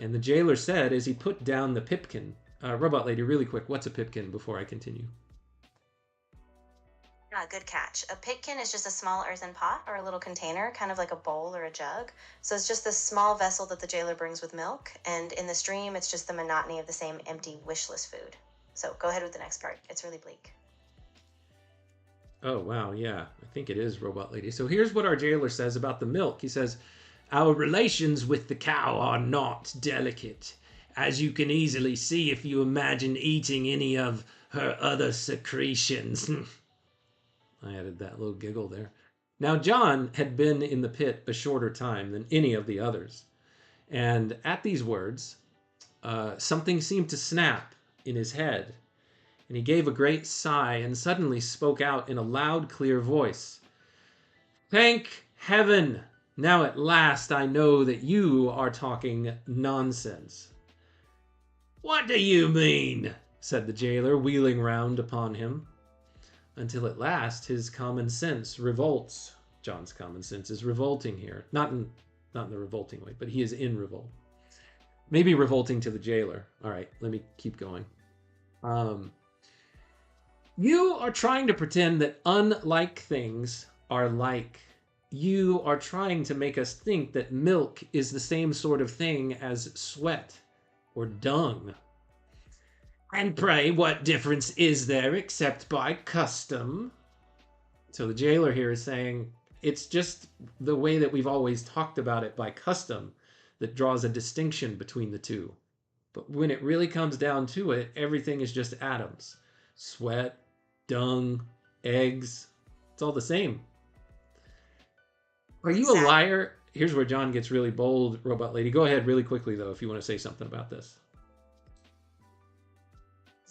And the jailer said as he put down the pipkin, Robot Lady, really quick, what's a pipkin before I continue? Good catch. A pitkin is just a small earthen pot or a little container, kind of like a bowl or a jug. So it's just this small vessel that the jailer brings with milk, and in this dream, it's just the monotony of the same empty, wishless food. So go ahead with the next part. It's really bleak. Oh, wow, yeah. I think it is, Robot Lady. So here's what our jailer says about the milk. He says, "Our relations with the cow are not delicate, as you can easily see if you imagine eating any of her other secretions." I added that little giggle there. Now, John had been in the pit a shorter time than any of the others. And at these words, something seemed to snap in his head. And he gave a great sigh and suddenly spoke out in a loud, clear voice. Thank heaven! Now at last I know that you are talking nonsense. What do you mean? Said the jailer, wheeling round upon him. Until at last his common sense revolts. John's common sense is revolting here. Not in the revolting way, but he is in revolt. Maybe revolting to the jailer. All right, let me keep going. You are trying to pretend that unlike things are like. You are trying to make us think that milk is the same sort of thing as sweat or dung. And pray, what difference is there except by custom? So the jailer here is saying it's just the way that we've always talked about it by custom that draws a distinction between the two. But when it really comes down to it, everything is just atoms. Sweat, dung, eggs, it's all the same. Are you a liar? Here's where John gets really bold, Robot Lady. Go ahead really quickly, though, if you want to say something about this.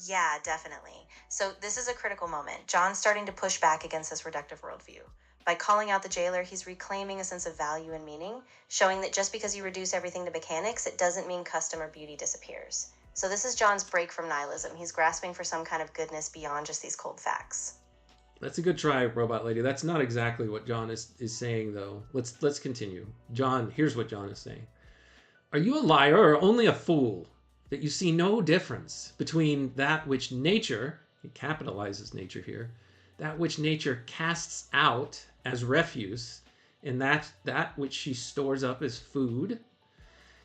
Yeah, definitely. So this is a critical moment. John's starting to push back against this reductive worldview. By calling out the jailer, he's reclaiming a sense of value and meaning, showing that just because you reduce everything to mechanics, it doesn't mean custom or beauty disappears. So this is John's break from nihilism. He's grasping for some kind of goodness beyond just these cold facts. That's a good try, Robot Lady. That's not exactly what John is saying, though. Let's continue. John, here's what John is saying. Are you a liar or only a fool, that you see no difference between that which nature, he capitalizes nature here, that which nature casts out as refuse, and that which she stores up as food?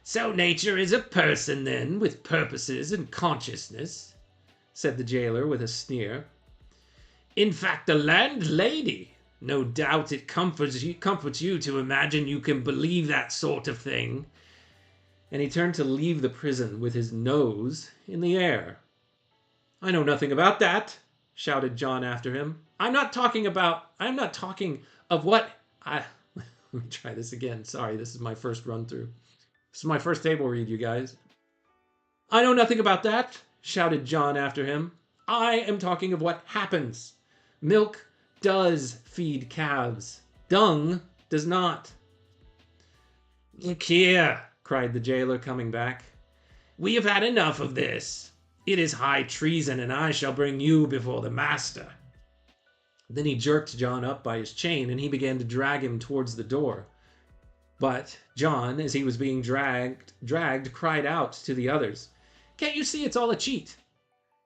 So nature is a person, then, with purposes and consciousness, said the jailer with a sneer. In fact, the landlady. No doubt it comforts you to imagine you can believe that sort of thing. And he turned to leave the prison with his nose in the air. I know nothing about that, shouted John after him. I'm not talking of what I... Let me try this again. Sorry, this is my first run through. This is my first table read, you guys. I know nothing about that, shouted John after him. I am talking of what happens. Milk does feed calves. Dung does not. Look here, cried the jailer, coming back. We have had enough of this. It is high treason, and I shall bring you before the master. Then he jerked John up by his chain, and he began to drag him towards the door. But John, as he was being dragged, cried out to the others, Can't you see it's all a cheat?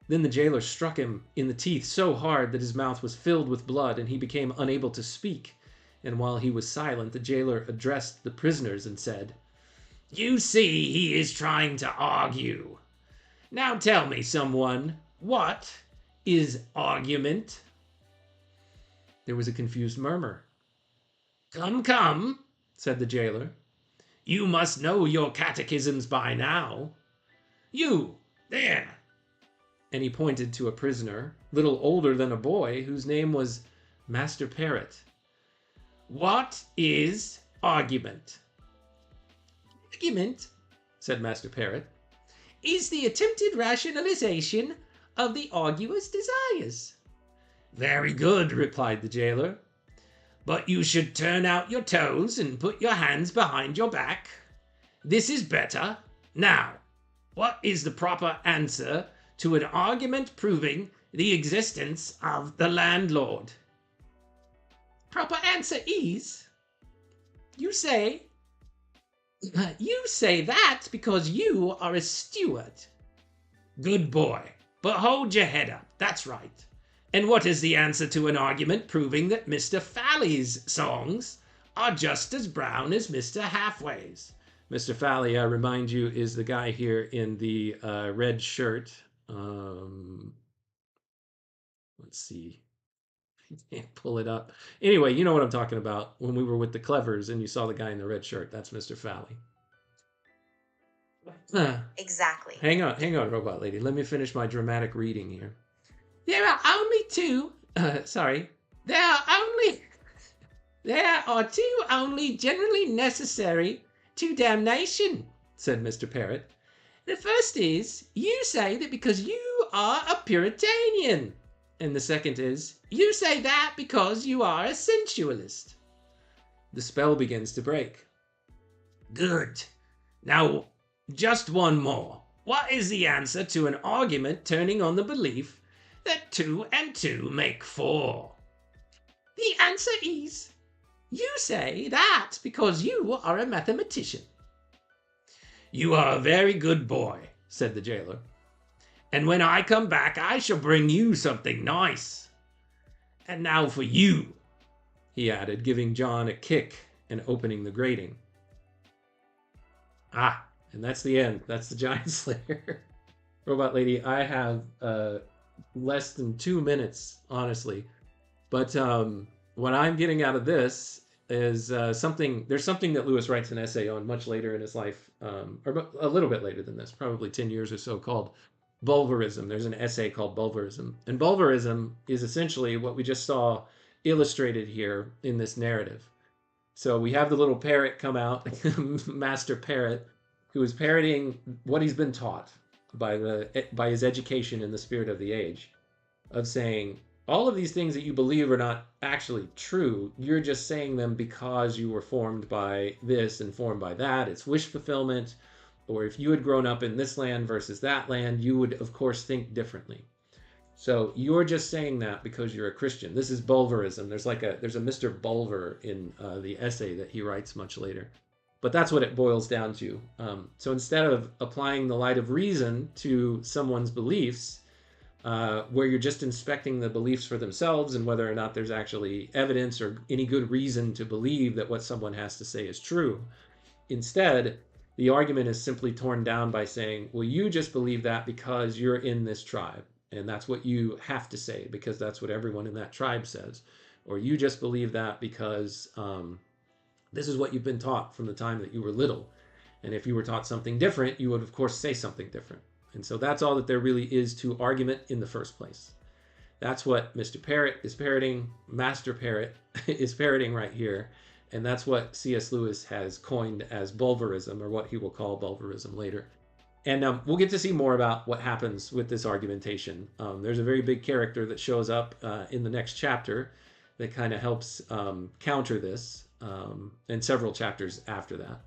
Then the jailer struck him in the teeth so hard that his mouth was filled with blood, and he became unable to speak. And while he was silent, the jailer addressed the prisoners and said, You see, he is trying to argue. Now tell me, someone, what is argument? There was a confused murmur. Come, said the jailer. You must know your catechisms by now. You, there. And he pointed to a prisoner, little older than a boy, whose name was Master Parrot. What is argument? Argument, said Master Parrot, is the attempted rationalization of the arguer's desires. Very good, replied the jailer. But you should turn out your toes and put your hands behind your back. This is better. Now, what is the proper answer to an argument proving the existence of the landlord? Proper answer is, you say that because you are a steward. Good boy, but hold your head up, that's right. And what is the answer to an argument proving that Mr. Falley's songs are just as brown as Mr. Halfway's? Mr. Falley, I remind you, is the guy here in the red shirt. Let's see. I can't pull it up. Anyway, you know what I'm talking about. When we were with the Clevers and you saw the guy in the red shirt, that's Mr. Falley. Exactly. Hang on, Robot Lady. Let me finish my dramatic reading here. There are two only generally necessary to damnation, said Mr. Parrot. The first is, you say that because you are a Puritanian. And the second is, you say that because you are a sensualist. The spell begins to break. Good. Now, just one more. What is the answer to an argument turning on the belief that 2 and 2 make 4? The answer is, you say that because you are a mathematician. You are a very good boy, said the jailer. And when I come back, I shall bring you something nice. And now for you, he added, giving John a kick and opening the grating. Ah, and that's the end. That's the Giant Slayer. Robot Lady, I have less than 2 minutes, honestly. But what I'm getting out of this is there's something that Lewis writes an essay on much later in his life, or a little bit later than this, probably 10 years or so, called Bulverism. There's an essay called Bulverism. And Bulverism is essentially what we just saw illustrated here in this narrative. So we have the little parrot come out, Master Parrot, who is parroting what he's been taught by his education in the spirit of the age, of saying, all of these things that you believe are not actually true. You're just saying them because you were formed by this and formed by that. It's wish fulfillment. Or if you had grown up in this land versus that land, you would, of course, think differently. So you're just saying that because you're a Christian. This is Bulverism. There's a Mr. Bulver in the essay that he writes much later. But that's what it boils down to. So instead of applying the light of reason to someone's beliefs, where you're just inspecting the beliefs for themselves and whether or not there's actually evidence or any good reason to believe that what someone has to say is true. Instead, the argument is simply torn down by saying, well, you just believe that because you're in this tribe, and that's what you have to say because that's what everyone in that tribe says. Or you just believe that because this is what you've been taught from the time that you were little. And if you were taught something different, you would, of course, say something different. And so that's all that there really is to argument in the first place. That's what Mr. Parrot is parroting, Master Parrot is parroting right here. And that's what C.S. Lewis has coined as Bulverism, or what he will call Bulverism later. And we'll get to see more about what happens with this argumentation. There's a very big character that shows up in the next chapter that kind of helps counter this, and several chapters after that.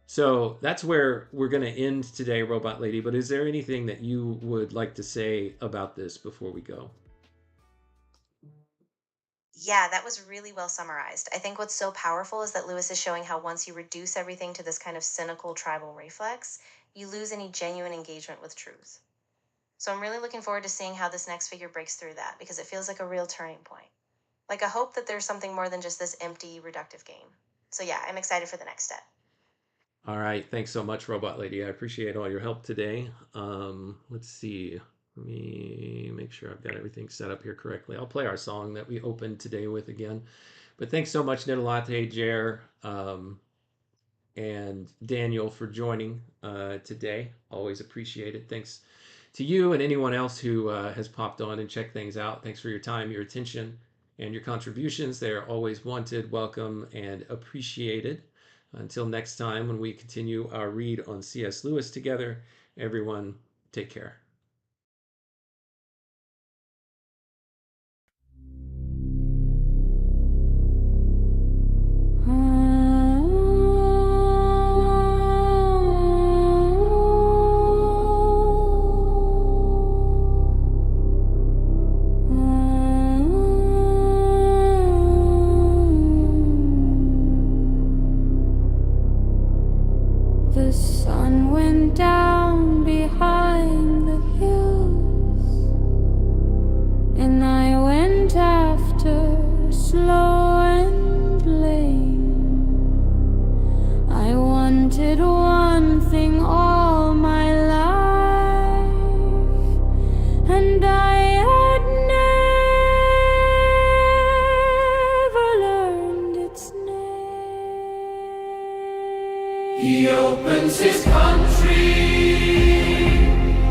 So that's where we're going to end today, Robot Lady. But is there anything that you would like to say about this before we go? Yeah, that was really well summarized. I think what's so powerful is that Lewis is showing how once you reduce everything to this kind of cynical tribal reflex, you lose any genuine engagement with truth. So I'm really looking forward to seeing how this next figure breaks through that, because it feels like a real turning point. Like a hope that there's something more than just this empty, reductive game. So yeah, I'm excited for the next step. All right. Thanks so much, Robot Lady. I appreciate all your help today. Let's see. Let me make sure I've got everything set up here correctly. I'll play our song that we opened today with again. But thanks so much, Nidalate, Jer, and Daniel for joining today. Always appreciate it. Thanks to you and anyone else who has popped on and checked things out. Thanks for your time, your attention, and your contributions. They are always wanted, welcome, and appreciated. Until next time, when we continue our read on C.S. Lewis together, everyone, take care. The sun went down behind the hills, and I went after, slow and lame. I wanted one thing all my life, and I had never learned its name. He opens his country,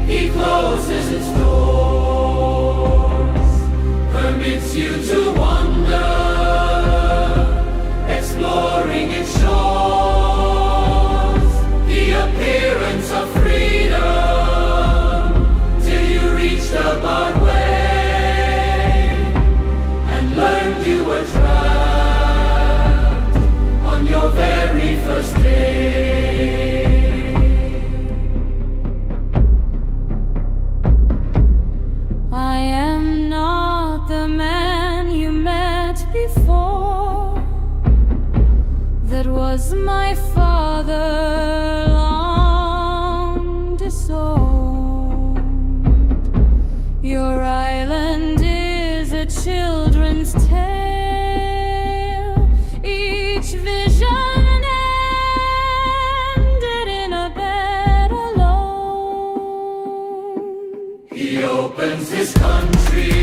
he closes its doors, permits you to wander, exploring its shores, the appearance of freedom, till you reach the barred way. was my father long disowned. Your island is a children's tale. Each vision ended in a bed alone. He opens his country